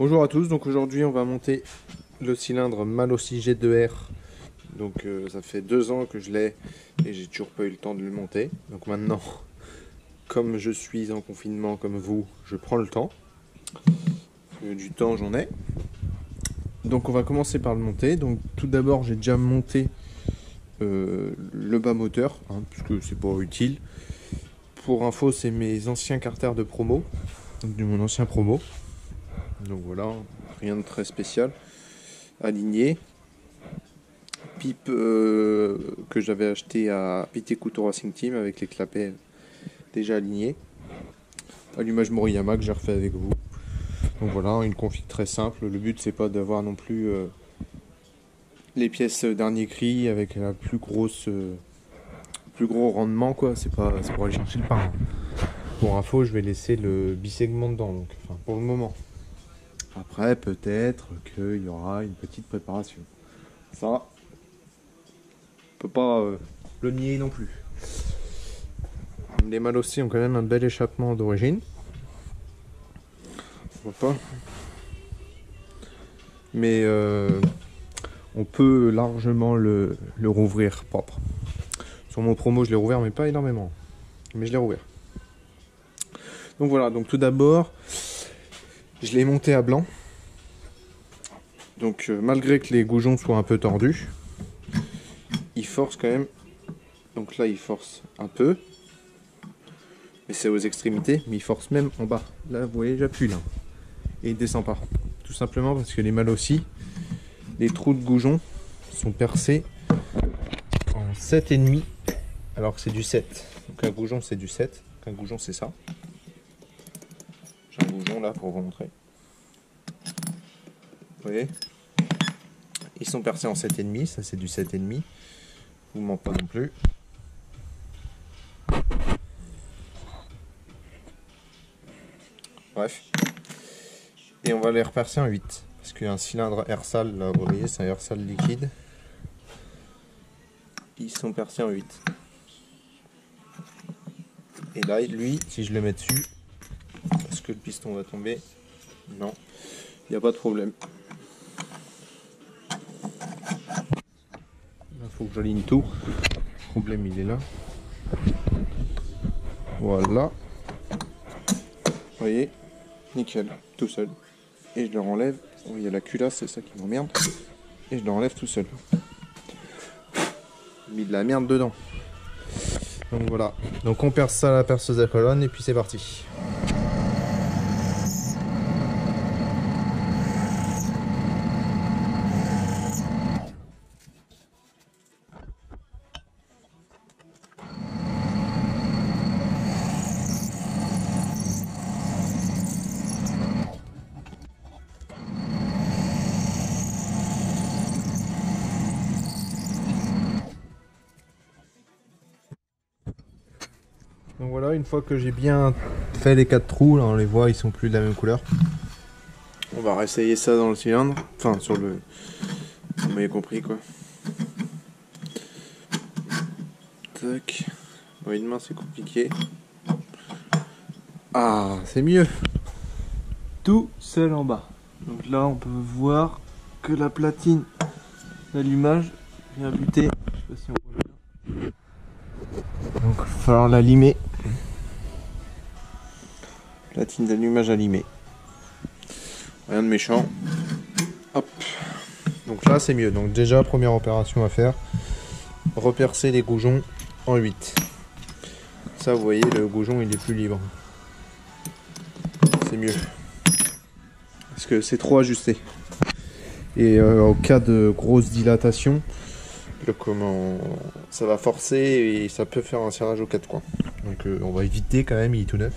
Bonjour à tous, donc aujourd'hui on va monter le cylindre Malossi G2R. Donc ça fait 2 ans que je l'ai et j'ai toujours pas eu le temps de le monter. Donc maintenant, comme je suis en confinement comme vous, je prends le temps. Du temps j'en ai. Donc on va commencer par le monter. Donc tout d'abord j'ai déjà monté le bas moteur, puisque c'est pas utile. Pour info, c'est mes anciens carters de promo, donc de mon ancien promo. Donc voilà, rien de très spécial. Aligné. Pipe que j'avais acheté à Pité Couteau Racing Team avec les clapets déjà alignés. Allumage Moriyama que j'ai refait avec vous. Donc voilà, une config très simple. Le but c'est pas d'avoir non plus les pièces dernier cri avec la plus gros rendement quoi. C'est pour aller chercher le pain. Pour info, je vais laisser le bisegment dedans, donc enfin pour le moment. Après, peut-être qu'il y aura une petite préparation. Ça, on peut pas le nier non plus. Les Malossi ont quand même un bel échappement d'origine. On voit pas. Mais on peut largement le rouvrir propre. Sur mon promo, je l'ai rouvert, mais pas énormément. Mais je l'ai rouvert. Donc voilà, donc tout d'abord, je l'ai monté à blanc. Donc malgré que les goujons soient un peu tordus, il force quand même. Donc là, il force un peu. Mais c'est aux extrémités, mais il force même en bas. Là, vous voyez, j'appuie là. Et il descend pas. Tout simplement parce que les Malossi, les trous de goujon sont percés en 7,5, alors que c'est du 7. Donc un goujon, c'est du 7. Donc un goujon, c'est ça. J'ai un goujon là pour vous montrer. Vous voyez? Ils sont percés en 7,5, ça c'est du 7,5. Je vous mens pas non plus. Bref. Et on va les repercer en 8. Parce qu'il y a un cylindre Ersal, là, vous voyez, c'est un Ersal liquide. Ils sont percés en 8. Et là, lui, si je le mets dessus, est-ce que le piston va tomber? Non, il n'y a pas de problème. Il faut que j'aligne tout. Le problème, il est là. Voilà. Vous voyez, nickel, tout seul. Et je le renlève. Oh, il y a la culasse, c'est ça qui m'emmerde. Et je le renlève tout seul. J'ai mis de la merde dedans. Donc voilà. Donc on perce ça à la perceuse à colonne et puis c'est parti. Donc voilà, une fois que j'ai bien fait les 4 trous, là on les voit, ils sont plus de la même couleur. On va réessayer ça dans le cylindre, enfin sur le... Vous m'avez compris quoi. Tac. Bon, une main c'est compliqué. Ah, c'est mieux. Tout seul en bas. Donc là on peut voir que la platine d'allumage vient buter. Je sais pas si on voit bien. Donc il va falloir la limer. Platine d'allumage allumée. Rien de méchant. Hop. Donc là c'est mieux. Donc déjà première opération à faire. Repercer les goujons en 8. Ça vous voyez le goujon il est plus libre. C'est mieux. Parce que c'est trop ajusté. Et au cas de grosse dilatation, ça va forcer et ça peut faire un serrage aux 4 coins. Donc on va éviter quand même, il est tout neuf.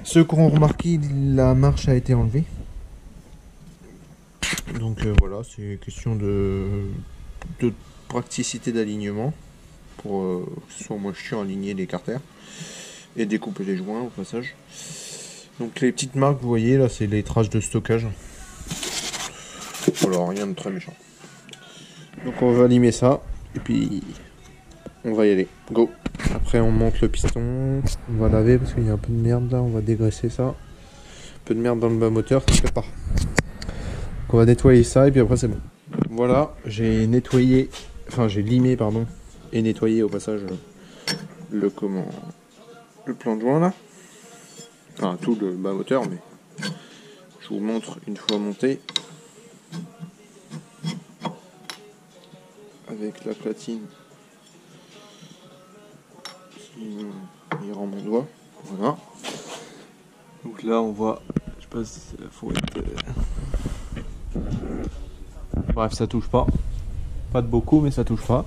Ceux qui auront remarqué, la marche a été enlevée. Donc voilà, c'est question de praticité d'alignement. Pour que ce soit moins chiant à aligner les carters. Et découper les joints au passage. Donc les petites marques, vous voyez, là c'est les traces de stockage. Voilà, rien de très méchant. Donc on va limer ça. Et puis on va y aller. Go! Après on monte le piston. On va laver parce qu'il y a un peu de merde là. On va dégraisser ça. peu de merde dans le bas moteur, ça fait pas. Donc on va nettoyer ça et puis après c'est bon. Voilà, j'ai nettoyé, enfin j'ai limé pardon, et nettoyé au passage le plan de joint là. Enfin tout le bas moteur, mais je vous montre une fois monté. Avec la platine qui rend mon doigt. Voilà. Donc là on voit, je sais pas si c'est la faute. Bref, ça touche pas. Pas de beaucoup, mais ça touche pas.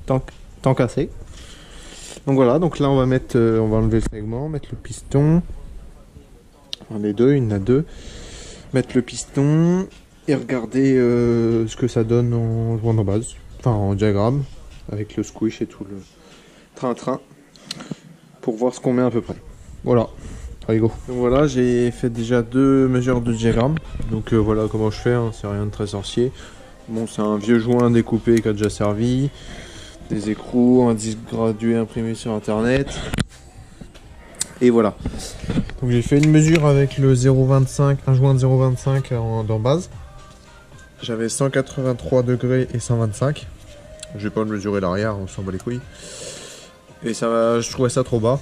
Tant cassé. Donc voilà, donc là on va mettre, on va enlever le segment, mettre le piston. Enfin, les deux, il y en a deux. Mettre le piston et regarder ce que ça donne en joint de base. Enfin en diagramme, avec le squish et tout le train-train. Pour voir ce qu'on met à peu près. Voilà. Allez go. Donc voilà, j'ai fait déjà 2 mesures de diagramme. Donc voilà comment je fais, hein. C'est rien de très sorcier. Bon, c'est un vieux joint découpé qui a déjà servi. Des écrous, un disque gradué imprimé sur internet. Et voilà. Donc j'ai fait une mesure avec le 0,25, un joint de 0,25 en base. J'avais 183 degrés et 125. Je vais pas le mesurer l'arrière, on s'en bat les couilles. Et ça, je trouvais ça trop bas.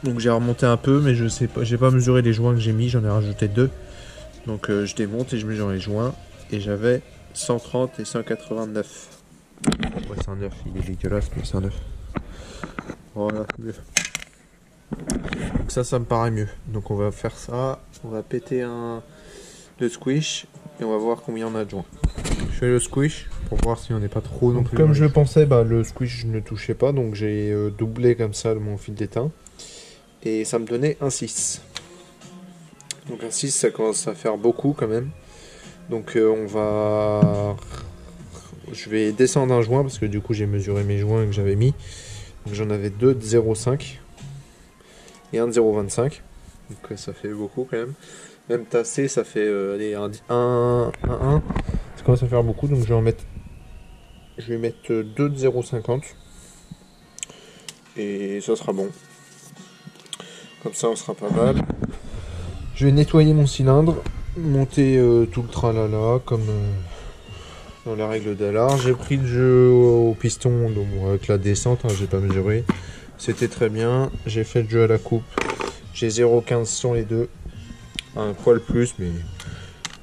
Donc j'ai remonté un peu, mais je sais pas, j'ai pas mesuré les joints que j'ai mis, j'en ai rajouté 2. Donc je démonte et je mesure les joints. Et j'avais 130 et 189. Ouais, c'est un 9, il est dégueulasse, mais c'est un 9. Voilà, c'est mieux. Donc ça me paraît mieux. Donc on va faire ça, on va péter le squish et on va voir combien on a de joints. Je fais le squish pour voir si on n'est pas trop non plus. Comme je le pensais, le squish je ne touchais pas, donc j'ai doublé comme ça mon fil d'étain. Et ça me donnait un 6. Donc un 6 ça commence à faire beaucoup quand même. Donc je vais descendre un joint parce que du coup j'ai mesuré mes joints que j'avais mis. Donc j'en avais 2 de 0,5 et un de 0,25. Donc ça fait beaucoup quand même. Même tassé ça fait allez, 1. Ça commence à faire beaucoup, donc je vais mettre 2 de 0,50. Et ça sera bon. Comme ça on sera pas mal. Je vais nettoyer mon cylindre, monter tout le tralala comme dans la règle d'Allard. J'ai pris le jeu au piston, donc avec la descente, hein, j'ai pas mesuré. C'était très bien. J'ai fait le jeu à la coupe. J'ai 0,15 sur les deux. Un poil plus, mais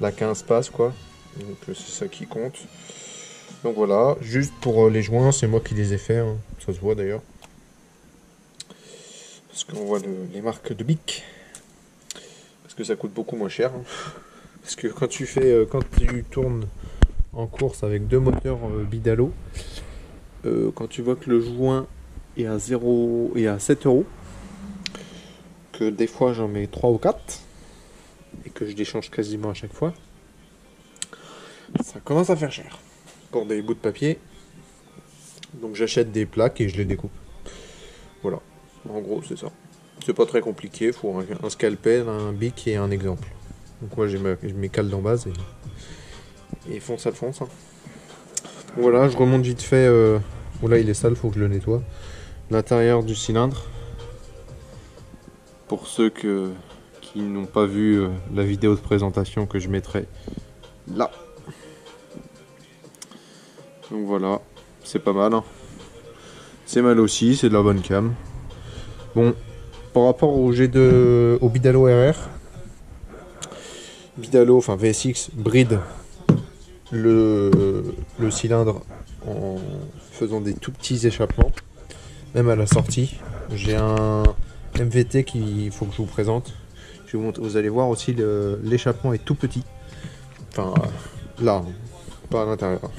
la 15 passe quoi. Donc c'est ça qui compte. Donc voilà, juste pour les joints, c'est moi qui les ai fait. Hein. Ça se voit d'ailleurs. Parce qu'on voit les marques de Bic. Parce que ça coûte beaucoup moins cher. Hein. Parce que quand tu tournes en course avec 2 moteurs Bidalo, quand tu vois que le joint est à 0 et à 7 €, que des fois j'en mets 3 ou 4 et que je déchange quasiment à chaque fois, ça commence à faire cher pour des bouts de papier. Donc j'achète des plaques et je les découpe. Voilà, en gros c'est ça. C'est pas très compliqué, il faut un scalpel, un bic et un exemple. Donc moi j'ai mes cales d'en base et fonce, ça fonce. Hein. Voilà, je remonte vite fait. Bon là il est sale, faut que je le nettoie. L'intérieur du cylindre. Pour ceux qui n'ont pas vu la vidéo de présentation que je mettrai là. Donc voilà, c'est pas mal. Hein. C'est mal aussi, c'est de la bonne cam. Bon, par rapport au au Bidalo RR, Bidalo, enfin VSX, bride le cylindre en faisant des tout petits échappements, même à la sortie. J'ai un MVT qu'il faut que je vous présente. Vous allez voir aussi l'échappement est tout petit. Enfin, là, pas à l'intérieur.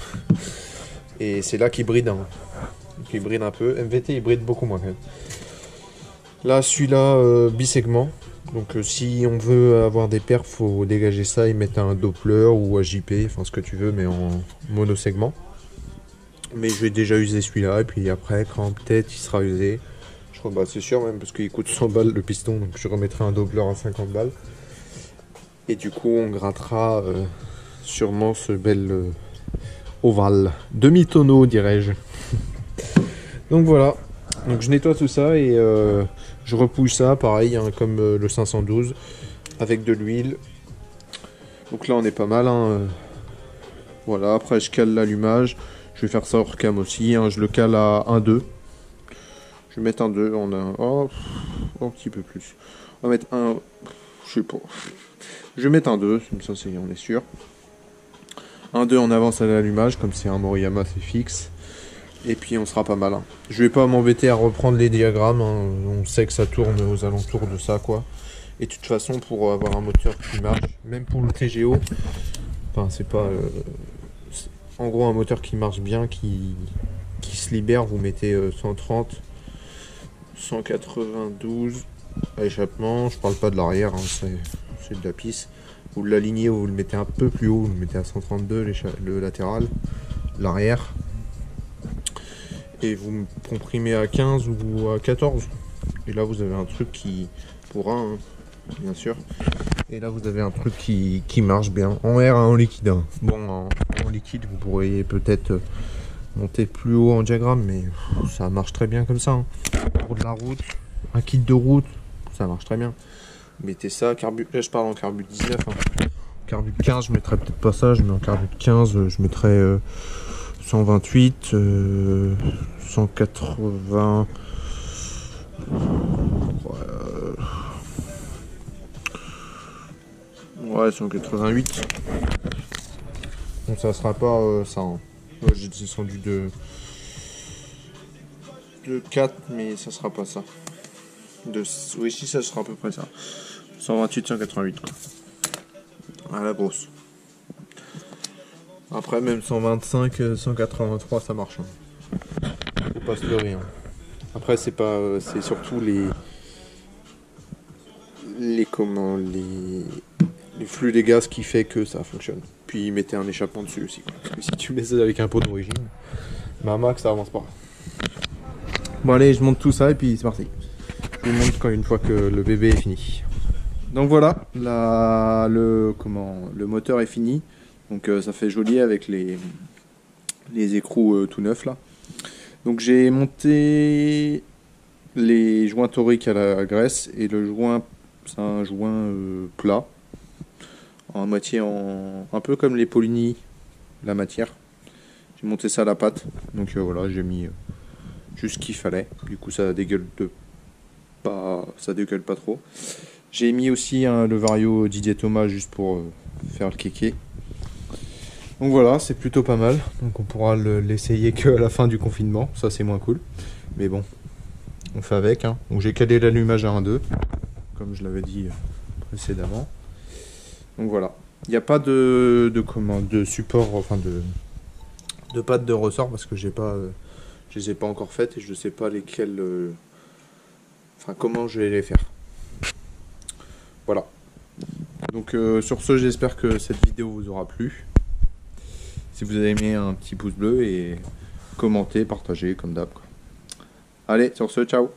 Et c'est là qu'il bride. Hein. Il bride un peu. MVT, il bride beaucoup moins quand même. Là, celui-là, bisegment. Donc si on veut avoir des perfs, faut dégager ça et mettre un Doppler ou un JP, enfin ce que tu veux, mais en monosegment. Mais je vais déjà user celui-là, et puis après, quand peut-être il sera usé, je crois, c'est sûr même, parce qu'il coûte 100 balles le piston, donc je remettrai un Doppler à 50 balles. Et du coup, on grattera sûrement ce bel ovale. Demi-tonneau, dirais-je. Donc voilà. Donc je nettoie tout ça et je repousse ça, pareil, hein, comme le 512, avec de l'huile. Donc là on est pas mal, hein. Voilà, après je cale l'allumage. Je vais faire ça hors cam aussi, hein. Je le cale à 1,2. Je vais mettre un 2, on a un petit peu plus. On va mettre un, je sais pas. Je vais mettre un 2, comme ça on est sûr. Un 2 on avance à l'allumage, comme c'est un Moriyama c'est fixe. Et puis on sera pas mal, hein. Je vais pas m'embêter à reprendre les diagrammes, hein. On sait que ça tourne aux alentours de ça quoi. Et de toute façon pour avoir un moteur qui marche, même pour le TGO, enfin c'est pas... en gros un moteur qui marche bien, qui se libère, vous mettez 130, 192 à échappement, je parle pas de l'arrière, hein, c'est de la pisse. Vous l'alignez ou vous le mettez un peu plus haut, vous le mettez à 132 le latéral, l'arrière. Et vous comprimez à 15 ou à 14. Et là vous avez un truc qui pourra, hein, bien sûr. Et là vous avez un truc qui marche bien. En air, hein, en liquide. Hein. Bon, en liquide vous pourriez peut-être monter plus haut en diagramme, mais ça marche très bien comme ça. Hein. Pour de la route, un kit de route, ça marche très bien. Mettez ça, là je parle en carbu 19. Hein. Carbu 15, je mettrais peut-être pas ça, je mets en carbu 15, je mettrais 128, 180. Ouais, 188. Donc ça sera pas ça. Hein. J'ai descendu de 4, mais ça sera pas ça. Oui, si, ça sera à peu près ça. 128, 188 quoi. À la brosse. Après, même 125, 183, ça marche. Hein. Faut pas se leurrer. Hein. Après, c'est pas, c'est surtout les flux des gaz qui fait que ça fonctionne. Puis mettez un échappement dessus aussi. Quoi. Parce que si tu mets ça avec un pot d'origine, bah max ça avance pas. Bon allez, je monte tout ça et puis c'est parti. Je vous montre une fois que le bébé est fini. Donc voilà, le moteur est fini. Donc ça fait joli avec les écrous tout neufs là. Donc j'ai monté les joints toriques à la graisse et le joint, c'est un joint plat. En moitié un peu comme les Polini, la matière. J'ai monté ça à la pâte. Donc voilà, j'ai mis juste ce qu'il fallait. Du coup ça dégueule pas trop. J'ai mis aussi le Vario Didier Thomas juste pour faire le kéké. Donc voilà, c'est plutôt pas mal. Donc on pourra l'essayer qu'à la fin du confinement. Ça c'est moins cool. Mais bon, on fait avec. Hein. Donc j'ai calé l'allumage à 1,2, comme je l'avais dit précédemment. Donc voilà. Il n'y a pas de support, enfin de pattes de ressort parce que je les ai pas encore faites et je ne sais pas lesquelles, comment je vais les faire. Voilà. Donc sur ce, j'espère que cette vidéo vous aura plu. Si vous avez aimé, un petit pouce bleu et commentez, partagez comme d'hab. Allez, sur ce, ciao.